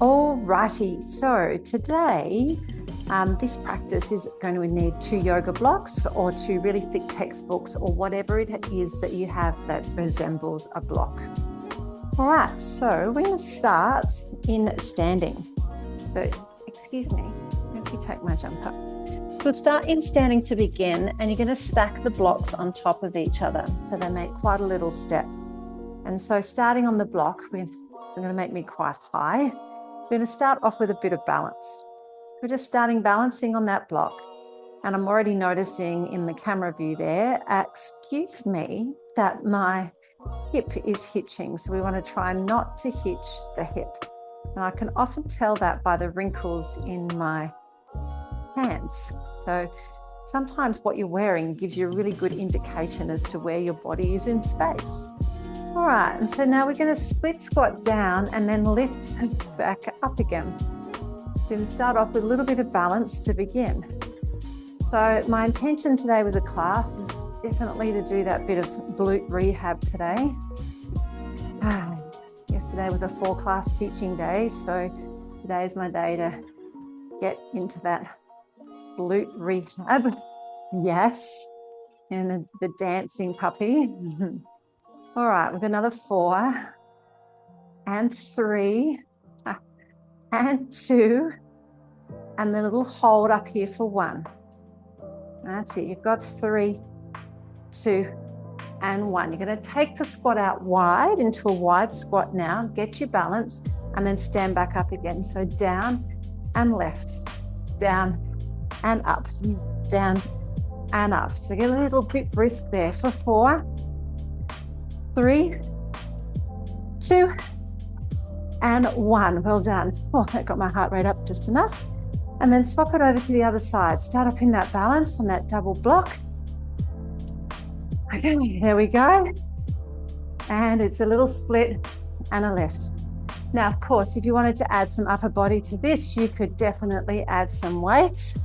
Alrighty, so today this practice is going to need 2 yoga blocks or 2 really thick textbooks or whatever it is that you have that resembles a block. All right, so we're going to start in standing. So, excuse me, if you take my jumper. We'll start in standing to begin, and you're going to stack the blocks on top of each other so they make quite a little step. And so starting on the block, it's going to make me quite high. We're going to start off with a bit of balance. We're just starting balancing on that block. And I'm already noticing in the camera view there, excuse me, that my hip is hitching. So we want to try not to hitch the hip. And I can often tell that by the wrinkles in my hands. So sometimes what you're wearing gives you a really good indication as to where your body is in space. All right, and so now we're going to split squat down and then lift back up again. So we're going to start off with a little bit of balance to begin. So my intention today with the class is definitely to do that bit of glute rehab today. Yesterday was a 4-class teaching day, so today is my day to get into that glute rehab. Yes, and the dancing puppy. All right, we've got another 4 and 3 and 2 and the little hold up here for 1. That's it. You've got 3, 2 and 1. You're going to take the squat out wide into a wide squat now. Get your balance and then stand back up again. So down and left, down and up, down and up. So get a little bit brisk there for 4, 3, 2 and 1. Well done. Oh, that got my heart rate up just enough. And then swap it over to the other side. Start up in that balance on that double block. Okay, there we go. And it's a little split and a lift. Now, of course, if you wanted to add some upper body to this, you could definitely add some weights.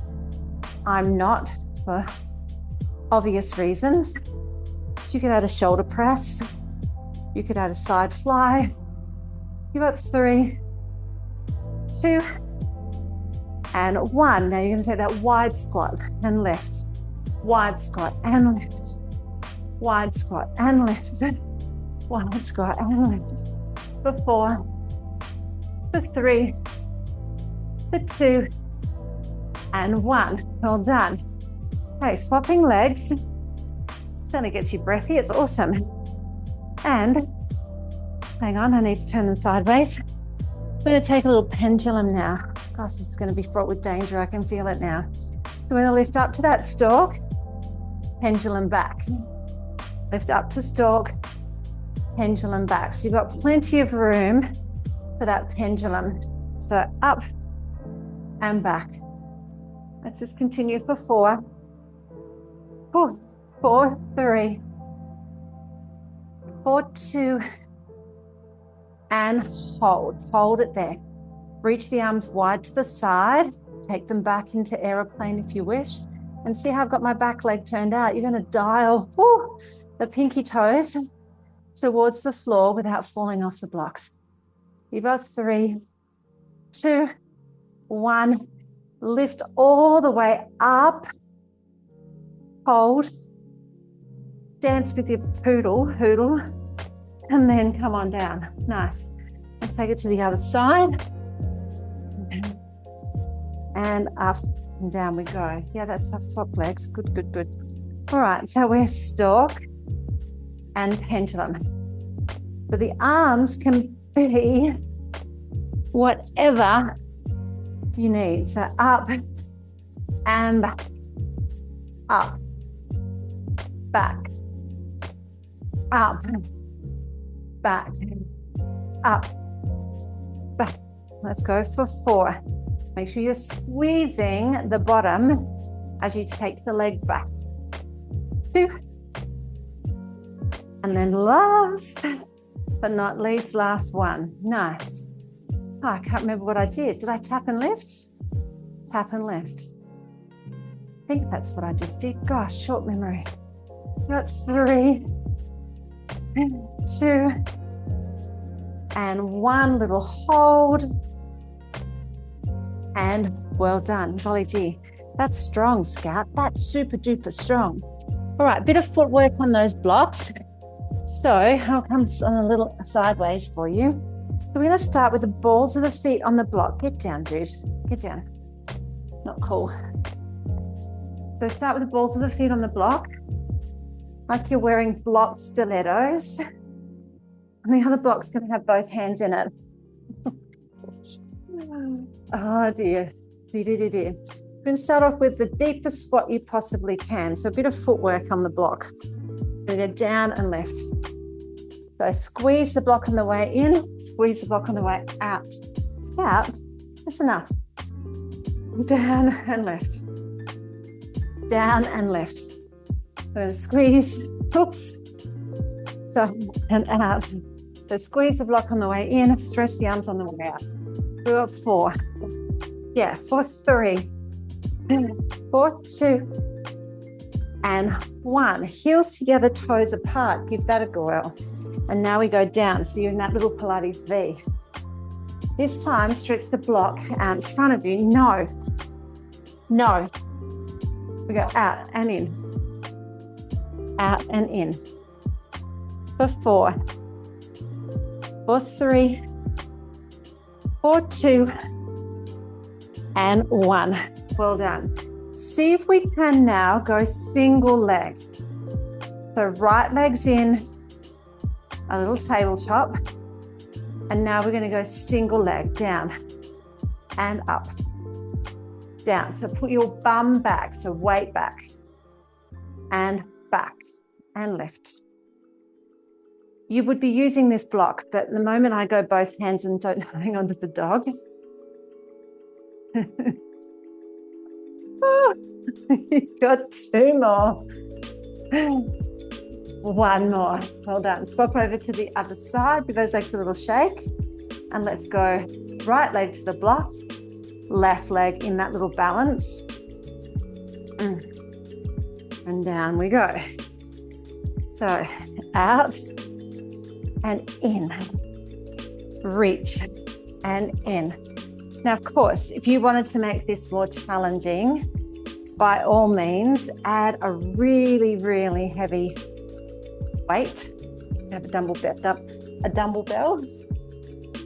I'm not, for obvious reasons. So you could add a shoulder press. You could add a side fly. You've got 3, 2, and 1. Now you're going to take that wide squat and lift, wide squat and lift, wide squat and lift, wide squat and lift. For 4, for 3, for 2, and 1. Well done. Okay, swapping legs. Certainly gets you breathy. It's awesome. And hang on, I need to turn them sideways. I'm going to take a little pendulum now. Gosh, this is going to be fraught with danger. I can feel it now. So we're going to lift up to that stalk, pendulum back. Lift up to stalk, pendulum back. So you've got plenty of room for that pendulum. So up and back. Let's just continue for 4, 4, 3, 4, 2, and hold it there. Reach the arms wide to the side, take them back into aeroplane if you wish, and see how I've got my back leg turned out. You're going to dial the pinky toes towards the floor without falling off the blocks. You've got 3, 2, 1, lift all the way up, hold, dance with your hoodle, and then come on down. Nice. Let's take it to the other side. And up and down we go. Yeah, that's swap legs. Good, good, good. All right, so we're stalk and pendulum. So the arms can be whatever you need. So up and back, up, back, up, back, up, back. Let's go for 4. Make sure you're squeezing the bottom as you take the leg back. 2. And then last but not least, last 1. Nice. Oh, I can't remember what I did. Did I tap and lift? Tap and lift. I think that's what I just did. Gosh, short memory. Got 3, 2, and 1 little hold, And well done. Golly gee, that's strong, Scout. That's super duper strong. All right, bit of footwork on those blocks. So I'll come on a little sideways for you. So we're going to start with the balls of the feet on the block. Get down, dude. Get down. Not cool. So start with the balls of the feet on the block, like you're wearing block stilettos. And the other block's going to have both hands in it. Oh dear. We're going to start off with the deepest squat you possibly can. So a bit of footwork on the block. We're going to go down and left. So squeeze the block on the way in, squeeze the block on the way out. Scout, that's enough. Down and left. Down and left. We're going to squeeze, oops. So, and out. So squeeze the block on the way in, stretch the arms on the way out. We've got 4. Yeah, for 3, 4, 2, and 1. Heels together, toes apart. Give that a go. And now we go down. So you're in that little Pilates V. This time, stretch the block out in front of you. No. No. We go out and in. Out and in. For 4. For 3. For 2. And 1. Well done. See if we can now go single leg. So right leg's in, a little tabletop. And now we're going to go single leg, down and up. Down. So put your bum back, so weight back and lift. You would be using this block, but at the moment I go both hands and don't hang on to the dog. Oh, you've got 2 more. 1 more. Well done. Swap over to the other side. Give those legs a little shake. And let's go right leg to the block, left leg in that little balance. And down we go. So out and in. Reach and in. Now, of course, if you wanted to make this more challenging, by all means, add a really, really heavy weight. Have a dumbbell.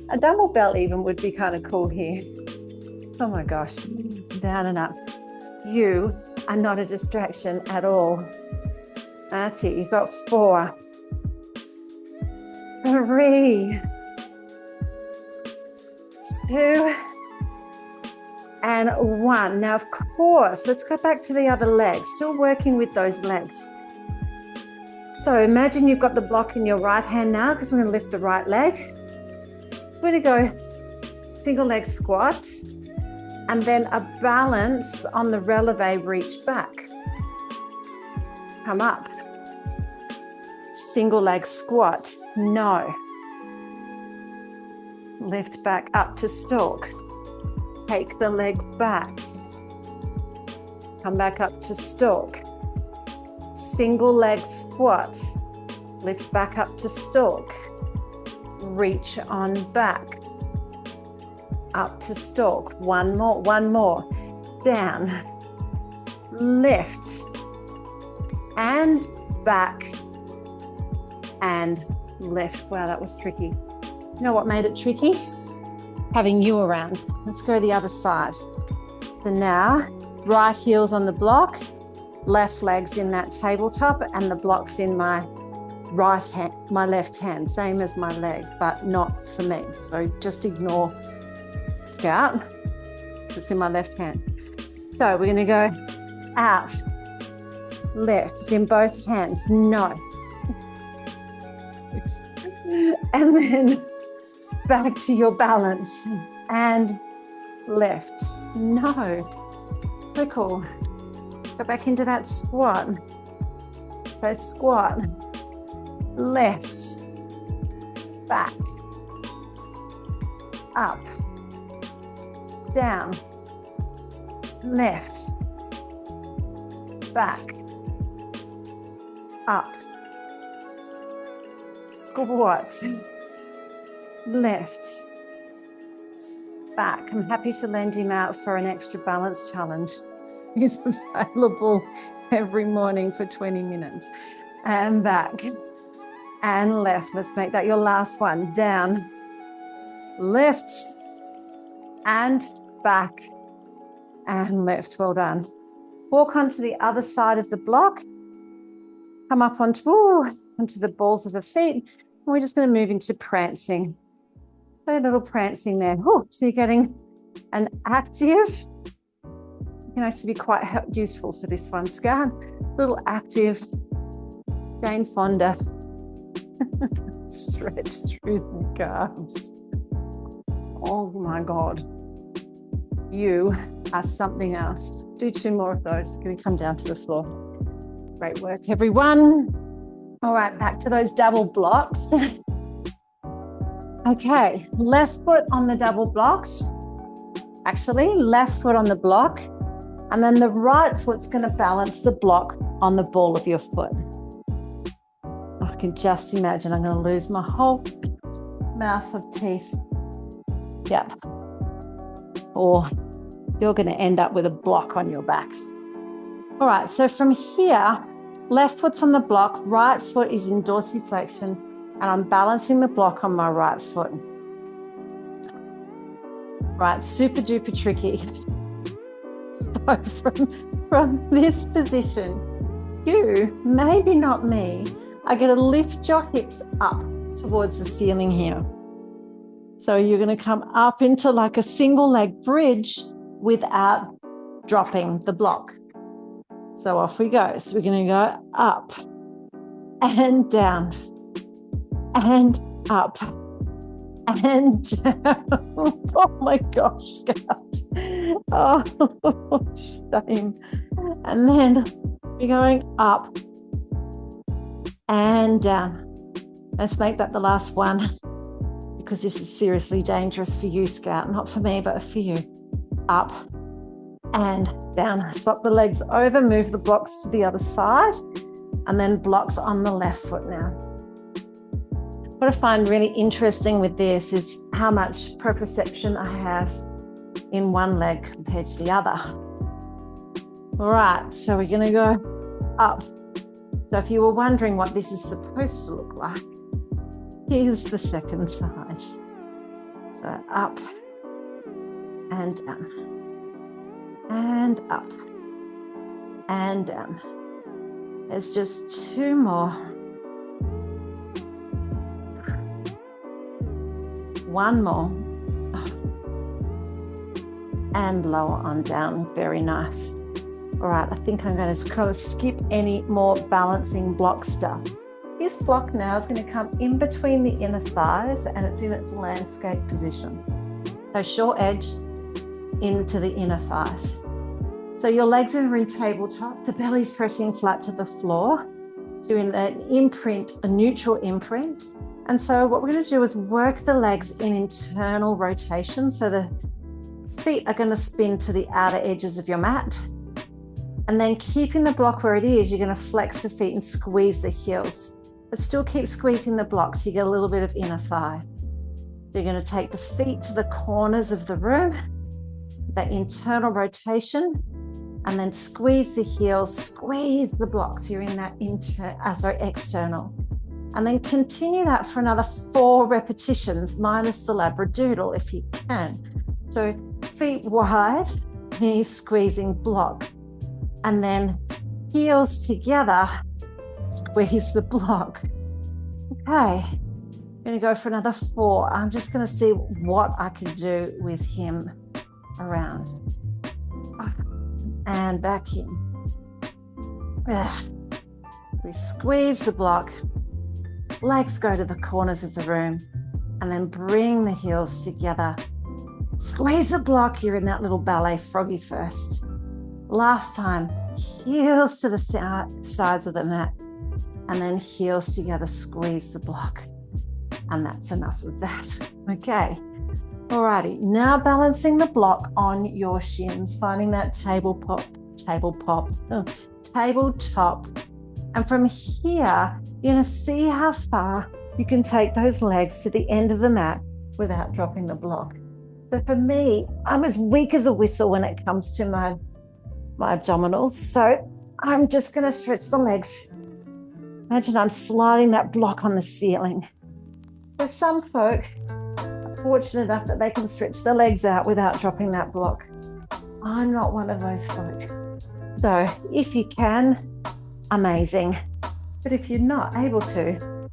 A dumbbell even would be kind of cool here. Oh my gosh, down and up. You are not a distraction at all. That's it, you've got 4, 3, 2, and 1. Now, of course, let's go back to the other leg, still working with those legs. So imagine you've got the block in your right hand now, because we're going to lift the right leg. So we're going to go single leg squat, and then a balance on the releve, reach back. Come up. Single leg squat, no. Lift back up to stalk. Take the leg back. Come back up to stalk. Single leg squat. Lift back up to stalk. Reach on back. Up to stalk. 1 more, 1 more. Down. Lift. And back. And lift. Wow, that was tricky. You know what made it tricky? Having you around. Let's go the other side. So now, right heels on the block, left legs in that tabletop, and the block's in my right hand, my left hand, same as my leg, but not for me. So just ignore Scout. It's in my left hand. So we're going to go out, left. It's in both hands. No. And then back to your balance and left. No. So cool. Go back into that squat. So squat. Left. Back. Up. Down. Left. Back. Up. Squat. Left. back. I'm happy to lend him out for an extra balance challenge. He's available every morning for 20 minutes. And back and left. Let's make that your last one. Down, lift, and back and left. Well done. Walk onto the other side of the block. Come up onto the balls of the feet. And we're just going to move into prancing. So a little prancing there. So you're getting an active. You can actually be quite useful for this one, Scar. Little active. Jane Fonda. Stretch through the calves. Oh my God. You are something else. Do 2 more of those. It's going to come down to the floor. Great work, everyone. All right, back to those double blocks. Okay, left foot on the double blocks. Actually, left foot on the block. And then the right foot's going to balance the block on the ball of your foot. I can just imagine I'm going to lose my whole mouth of teeth. Yep. Or you're going to end up with a block on your back. All right, so from here, left foot's on the block, right foot is in dorsiflexion, and I'm balancing the block on my right foot. Right, super duper tricky. So from this position, you, maybe not me, are going to lift your hips up towards the ceiling here. So you're going to come up into like a single leg bridge without dropping the block. So off we go. So we're going to go up and down and up and down. Oh my gosh, God. Oh, shame. And then we're going up and down. Let's make that the last one, because this is seriously dangerous for you, Scout. Not for me, but for you. Up and down. Swap the legs over, move the blocks to the other side, and then blocks on the left foot now. What I find really interesting with this is how much proprioception I have in one leg compared to the other. All right, so we're going to go up. So if you were wondering what this is supposed to look like, here's the second side. So up and down and up and down. There's just 2 more. 1 more. And lower on down. Very nice. All right, I think I'm going to kind of skip any more balancing block stuff. This block now is going to come in between the inner thighs and it's in its landscape position. So short edge into the inner thighs. So your legs are in tabletop, the belly's pressing flat to the floor, doing an imprint, a neutral imprint. And so what we're going to do is work the legs in internal rotation. So the feet are going to spin to the outer edges of your mat. And then keeping the block where it is, you're going to flex the feet and squeeze the heels, but still keep squeezing the block so you get a little bit of inner thigh. So you're going to take the feet to the corners of the room, that internal rotation, and then squeeze the heels, squeeze the blocks. You're in that external. And then continue that for another 4 repetitions, minus the labradoodle if you can. So feet wide, knees squeezing block. And then heels together, squeeze the block. Okay, I'm going to go for another 4. I'm just going to see what I can do with him around. And back in. We squeeze the block. Legs go to the corners of the room. And then bring the heels together. Squeeze the block. You're in that little ballet froggy first. Last time, heels to the sides of the mat, and then heels together, squeeze the block. And that's enough of that. Okay. Alrighty. Now balancing the block on your shins, finding that tabletop. And from here, you're going to see how far you can take those legs to the end of the mat without dropping the block. So for me, I'm as weak as a whistle when it comes to my abdominals. So I'm just going to stretch the legs. Imagine I'm sliding that block on the ceiling. So some folk are fortunate enough that they can stretch the legs out without dropping that block. I'm not one of those folk. So if you can, amazing. But if you're not able to,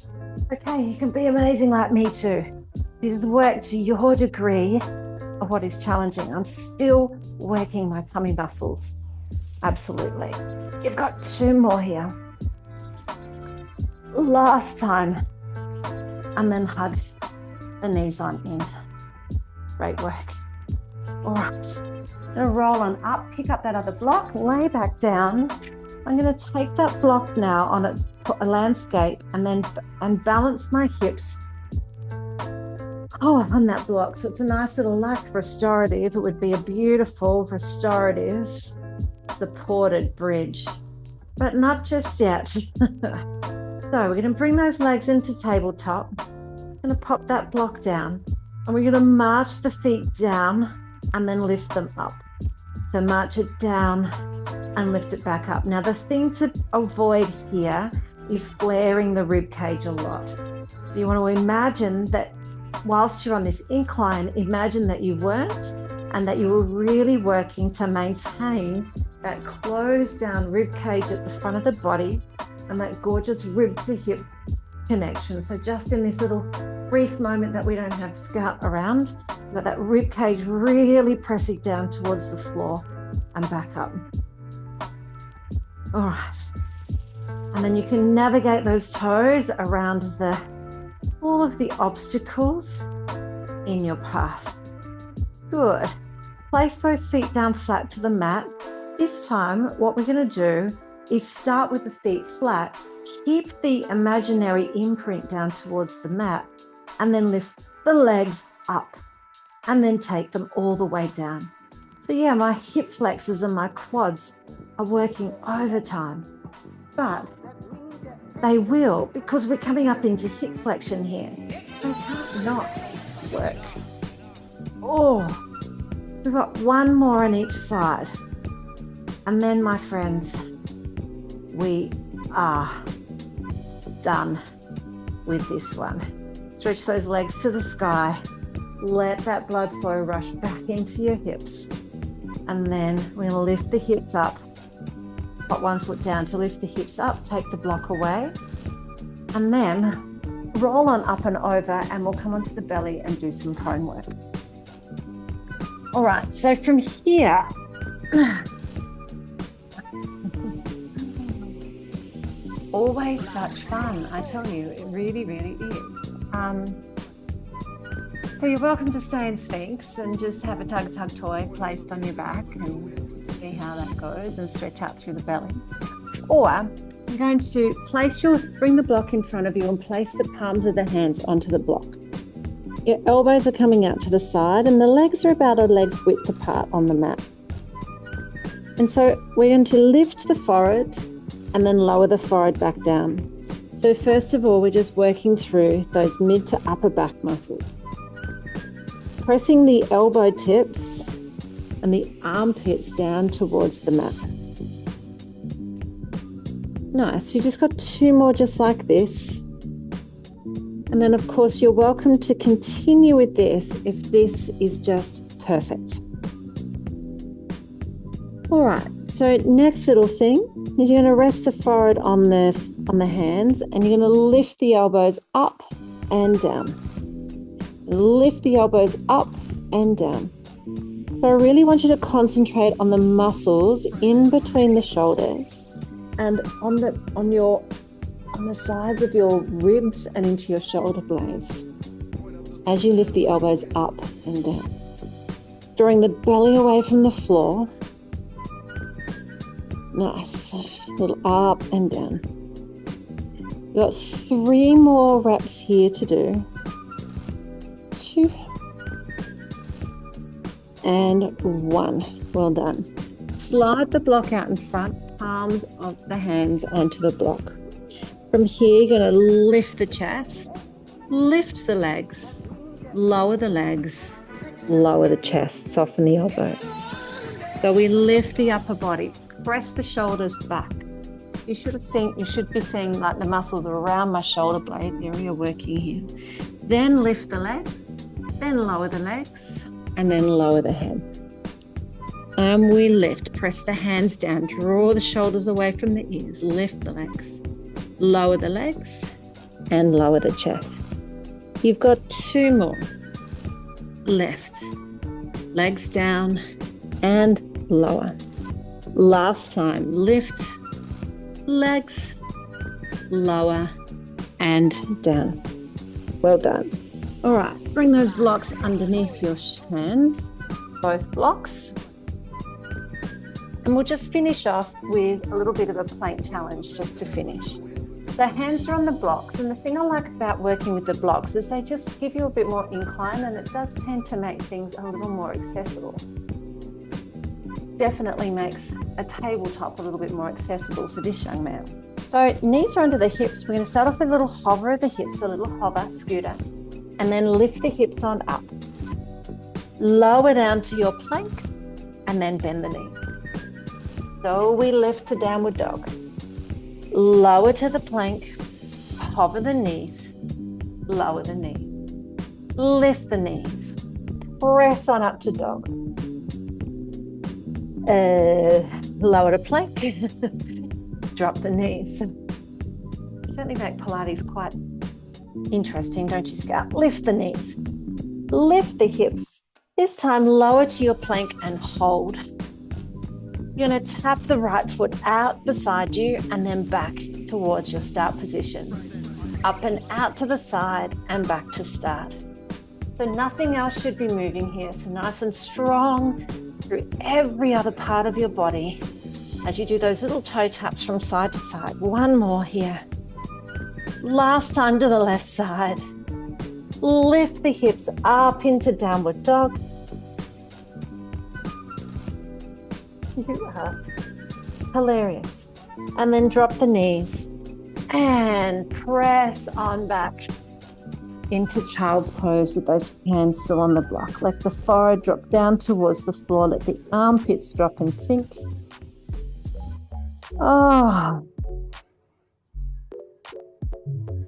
okay, you can be amazing like me too. Just work to your degree of what is challenging. I'm still working my tummy muscles. Absolutely. You've got 2 more here. Last time. And then hug the knees on in. Great work. All right. Now roll on up, pick up that other block, lay back down. I'm going to take that block now on its landscape and balance my hips on that block. So it's a nice little like restorative. It would be a beautiful restorative supported bridge, but not just yet. So we're going to bring those legs into tabletop. Just going to pop that block down and we're going to march the feet down and then lift them up. So march it down and lift it back up. Now the thing to avoid here is flaring the rib cage a lot. So you want to imagine that whilst you're on this incline, imagine that you weren't, and that you were really working to maintain that closed down rib cage at the front of the body and that gorgeous rib to hip connection. So just in this little brief moment that we don't have scout around, but that rib cage really pressing down towards the floor and back up. All right. And then you can navigate those toes around all of the obstacles in your path. Good. Place both feet down flat to the mat. This time, what we're going to do is start with the feet flat, keep the imaginary imprint down towards the mat, and then lift the legs up, and then take them all the way down. So yeah, my hip flexors and my quads are working overtime, but they will, because we're coming up into hip flexion here. They can't not work. Oh, we've got 1 more on each side. And then, my friends, we are done with this one. Stretch those legs to the sky. Let that blood flow rush back into your hips. And then we're going to lift the hips up. Put 1 foot down to lift the hips up, take the block away, and then roll on up and over, and we'll come onto the belly and do some prone work. All right, so from here, always such fun, I tell you, it really, really is. So you're welcome to stay in Sphinx and just have a tug toy placed on your back and just see how that goes and stretch out through the belly. Or you're going to bring the block in front of you and place the palms of the hands onto the block. Your elbows are coming out to the side and the legs are about a leg's width apart on the mat. And so we're going to lift the forehead and then lower the forehead back down. So first of all, we're just working through those mid to upper back muscles. Pressing the elbow tips and the armpits down towards the mat. Nice, you just got 2 more just like this. And then of course you're welcome to continue with this if this is just perfect. All right, so next little thing is you're going to rest the forehead on the hands and you're going to lift the elbows up and down. Lift the elbows up and down. So I really want you to concentrate on the muscles in between the shoulders and on the sides of your ribs and into your shoulder blades as you lift the elbows up and down. Drawing the belly away from the floor. Nice. A little up and down. You've got 3 more reps here to do. 2 and 1. Well done. Slide the block out in front, palms of the hands onto the block. From here, you're going to lift the chest, lift the legs, lower the legs, lower the chest, soften the elbow. So we lift the upper body, press the shoulders back. You should be seeing like the muscles around my shoulder blade area working here. Then lift the legs, then lower the legs, and then lower the head. And we lift, press the hands down, draw the shoulders away from the ears, lift the legs, lower the legs, and lower the chest. You've got 2 more. Lift, legs down, and lower. Last time, lift, legs, lower, and down. Well done. All right, bring those blocks underneath your hands, both blocks. And we'll just finish off with a little bit of a plank challenge just to finish. The hands are on the blocks, and the thing I like about working with the blocks is they just give you a bit more incline, and it does tend to make things a little more accessible. Definitely makes a tabletop a little bit more accessible for this young man. So knees are under the hips. We're going to start off with a little hover of the hips, a little hover, scooter, and then lift the hips on up. Lower down to your plank, and then bend the knees. So we lift to downward dog. Lower to the plank, hover the knees, lower the knees, lift the knees, press on up to dog. Lower to plank, drop the knees. Certainly make Pilates quite interesting, don't you, Scout? Lift the knees, lift the hips. This time lower to your plank and hold. You're going to tap the right foot out beside you and then back towards your start position. Up and out to the side and back to start. So nothing else should be moving here. So nice and strong through every other part of your body as you do those little toe taps from side to side. One more here. Last time to the left side. Lift the hips up into downward dog. You are hilarious. And then drop the knees and press on back into child's pose with those hands still on the block. Let the forehead drop down towards the floor. Let the armpits drop and sink. Oh.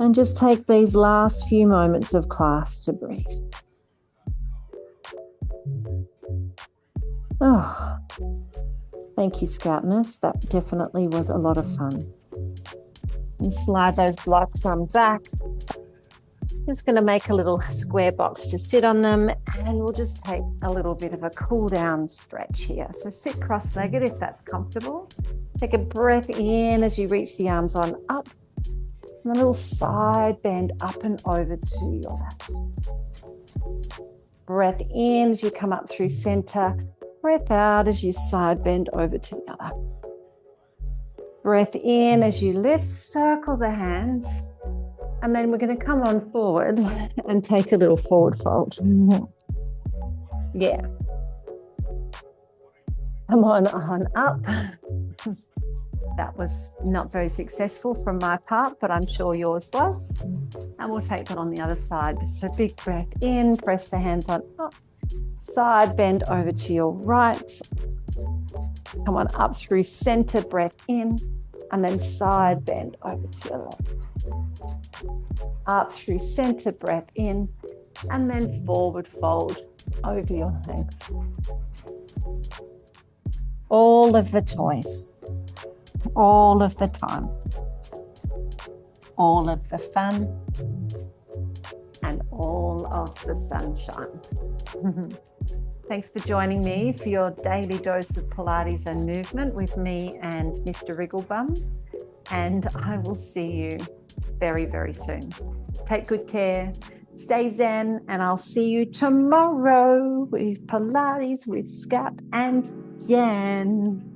And just take these last few moments of class to breathe. Oh. Thank you, Scoutness. That definitely was a lot of fun. And slide those blocks on back. Just going to make a little square box to sit on them, and we'll just take a little bit of a cool down stretch here. So sit cross-legged if that's comfortable. Take a breath in as you reach the arms on up, and a little side bend up and over to your left. Breath in as you come up through center. Breath out as you side bend over to the other. Breath in as you lift, circle the hands. And then we're going to come on forward and take a little forward fold. Yeah. Come on up. That was not very successful from my part, but I'm sure yours was. And we'll take that on the other side. So big breath in, press the hands on up. Side bend over to your right. Come on up through center, breath in, and then side bend over to your left. Up through center, breath in, and then forward fold over your legs. All of the toys, all of the time, all of the fun, and all of the sunshine. Thanks for joining me for your daily dose of Pilates and movement with me and Mr. Wrigglebum. And I will see you very, very soon. Take good care, stay zen, and I'll see you tomorrow with Pilates with Scap and Jen.